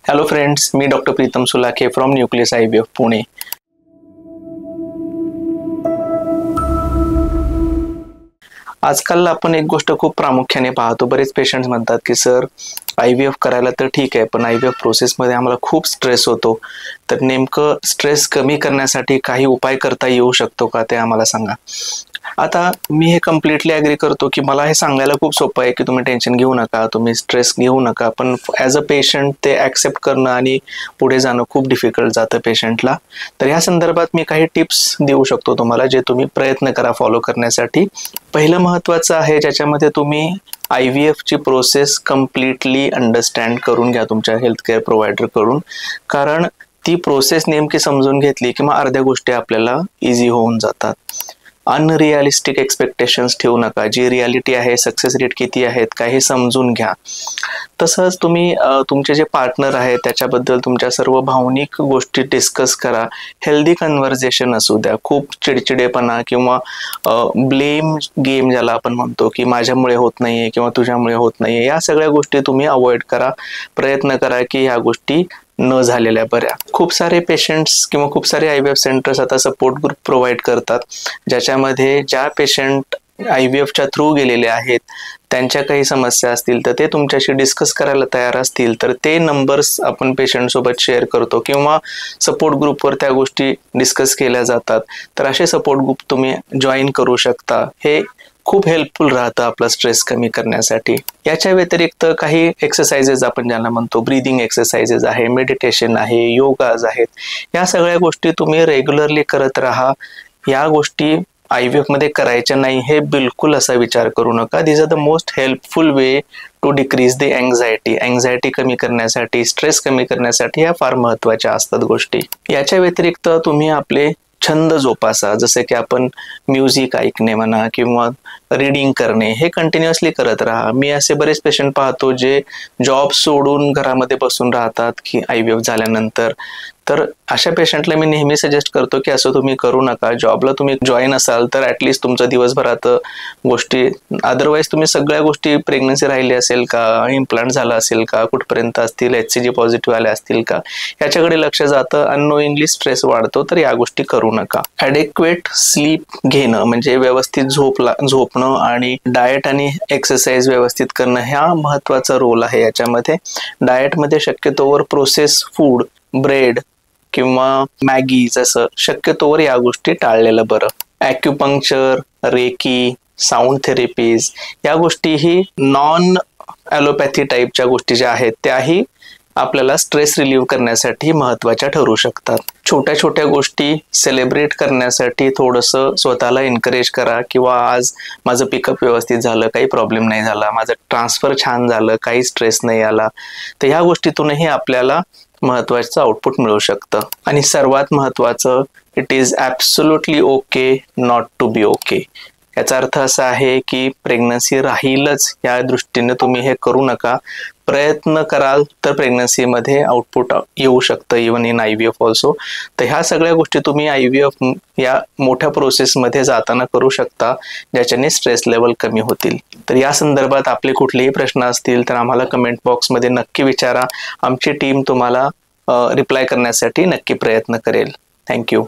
Hello friends, मी doctor Pritam Sulakhe from Nucleus IVF Pune. आजकाल आपण एक गोष्ट खूप प्रामुख्याने पाहतो, बरेच पेशंट्स म्हणतात की सर IVF करायला तर ठीक आहे, पण IVF प्रोसेसमध्ये आम्हाला खूप स्ट्रेस होतो, तर नेमकं स्ट्रेस कमी करण्यासाठी काही उपाय करता येऊ शकतो का, ते आम्हाला सांगा। आता मी हे कम्प्लिटली ॲग्री करतो की मला हे सांगायला खूप सोपं आहे की तुम्ही टेन्शन घेऊ नका, तुम्ही स्ट्रेस घेऊ नका, पण ॲज अ पेशंट ते ॲक्सेप्ट करणं आणि पुढे जाणं खूप डिफिकल्ट जातं पेशंटला। तर या संदर्भात मी काही टिप्स देऊ शकतो तुम्हाला, जे तुम्ही प्रयत्न करा फॉलो करण्यासाठी। पहिलं महत्त्वाचं आहे, ज्याच्यामध्ये तुम्ही IVF ची प्रोसेस कम्प्लिटली अंडरस्टँड करून घ्या तुमच्या हेल्थकेअर प्रोव्हायडरकडून, कारण ती प्रोसेस नेमकी समजून घेतली की मग अर्ध्या गोष्टी आपल्याला इझी होऊन जातात। अनरिअलिस्टिक एक्सपेक्टेशन्स ठेवू नका, जी रियालिटी आहे, सक्सेस रेट किती आहेत काय हे समजून घ्या। तसंच तुम्ही तुमचे जे पार्टनर आहेत त्याच्याबद्दल तुमच्या सर्व भावनिक गोष्टी डिस्कस करा। हेल्दी कन्व्हर्सेशन असू द्या, खूप चिडचिडेपणा किंवा ब्लेम गेम ज्याला आपण म्हणतो की माझ्यामुळे होत नाहीये किंवा तुझ्यामुळे होत नाहीये, या सगळ्या गोष्टी तुम्ही अवॉइड करा। प्रयत्न करा की ह्या गोष्टी न झालेल्या बऱ्या। खूप सारे पेशंट्स किंवा खूप सारे IVF सेंटर्स आता सपोर्ट ग्रुप प्रोव्हाइड करतात, ज्याच्यामध्ये ज्या पेशंट IVF च्या थ्रू गेलेले आहेत त्यांच्या काही समस्या असतील तर ते तुमच्याशी डिस्कस करायला तयार असतील तर ते नंबर्स आपण पेशंट सोबत शेअर करतो किंवा सपोर्ट ग्रुपवर त्या गोष्टी डिस्कस केल्या जातात। तर असे सपोर्ट ग्रुप तुम्ही जॉईन करू शकता, हे खूप हेल्पफुल राहतं आपला स्ट्रेस कमी करण्यासाठी। याच्या व्यतिरिक्त काही एक्सरसाइजेस आपण ज्यांना म्हणतो, ब्रीदिंग एक्सरसाइजेस आहे, मेडिटेशन आहे, योगाज आहेत, या सगळ्या गोष्टी तुम्ही रेग्युलरली करत राहा। या गोष्टी IVF मध्ये करायच्या नाही हे बिलकुल असा विचार करू नका। This are the most helpful way to decrease the anxiety कमी करण्यासाठी, स्ट्रेस कमी करण्यासाठी या फार महत्त्वाच्या असतात गोष्टी। याच्या व्यतिरिक्त तुम्ही आपले छंद जोपासा, जसे की आपण म्युझिक ऐकणे म्हणा किंवा रीडिंग करणे, हे कंटिन्युअसली करत राहा। मी असे बरेच पेशंट पाहतो जे जॉब सोडून घरामध्ये बसून राहतात की IVF झाल्यानंतर, तर अशा पेशंटला मी नेहमी सजेस्ट करतो की असं तुम्ही करू नका। जॉबला तुम्ही जॉईन असाल तर ॲटलिस्ट तुमचं दिवसभरात गोष्टी, अदरवाईज तुम्ही सगळ्या गोष्टी, प्रेग्नन्सी राहिली असेल का, इम्प्लांट झाला असेल का, कुठपर्यंत असतील, HCG पॉझिटिव्ह आले असतील का, याच्याकडे लक्ष जातं, अननोइंगली स्ट्रेस वाढतो, तर या गोष्टी करू नका। ॲडेक्वेट स्लीप घेणं म्हणजे व्यवस्थित झोपणं आणि डाएट आणि एक्सरसाइज व्यवस्थित करणं, ह्या महत्त्वाचा रोल आहे याच्यामध्ये। डाएटमध्ये शक्यतोवर प्रोसेस फूड, ब्रेड किंवा मॅगी जसं शक्यतोवर या गोष्टी टाळलेलं बरं। ॲक्युपंक्चर, रेकी, साऊंड थेरपीज, या गोष्टीही नॉन ॲलोपॅथी टाईपच्या गोष्टी ज्या आहेत त्याही आपल्याला स्ट्रेस रिलीव्ह करण्यासाठी महत्त्वाच्या ठरू शकतात। छोट्या छोट्या गोष्टी सेलिब्रेट करण्यासाठी थोडंसं स्वतःला एनकरेज करा, किंवा आज माझं पिकअप व्यवस्थित झालं, काही प्रॉब्लेम नाही झाला, माझं ट्रान्सफर छान झालं, काही स्ट्रेस नाही आला, तर ह्या गोष्टीतूनही आपल्याला महत्त्वाचं आउटपुट मिळू शकतं। आणि सर्वात महत्त्वाचं, it is absolutely okay not to be okay. याचा अर्थ असा आहे की प्रेग्नन्सी राहीलच या दृष्टीने तुम्ही हे करू नका। प्रयत्न कराल तर प्रेग्नन्सीमध्ये आउटपुट येऊ शकतं, इवन इन IVF ऑल्सो। तर ह्या सगळ्या गोष्टी तुम्ही IVF या मोठ्या प्रोसेसमध्ये जाताना करू शकता, ज्याच्याने स्ट्रेस लेवल कमी होतील। तर या संदर्भात आपले कुठलेही प्रश्न असतील तर आम्हाला कमेंट बॉक्समध्ये नक्की विचारा, आमची टीम तुम्हाला रिप्लाय करण्यासाठी नक्की प्रयत्न करेल। थँक्यू।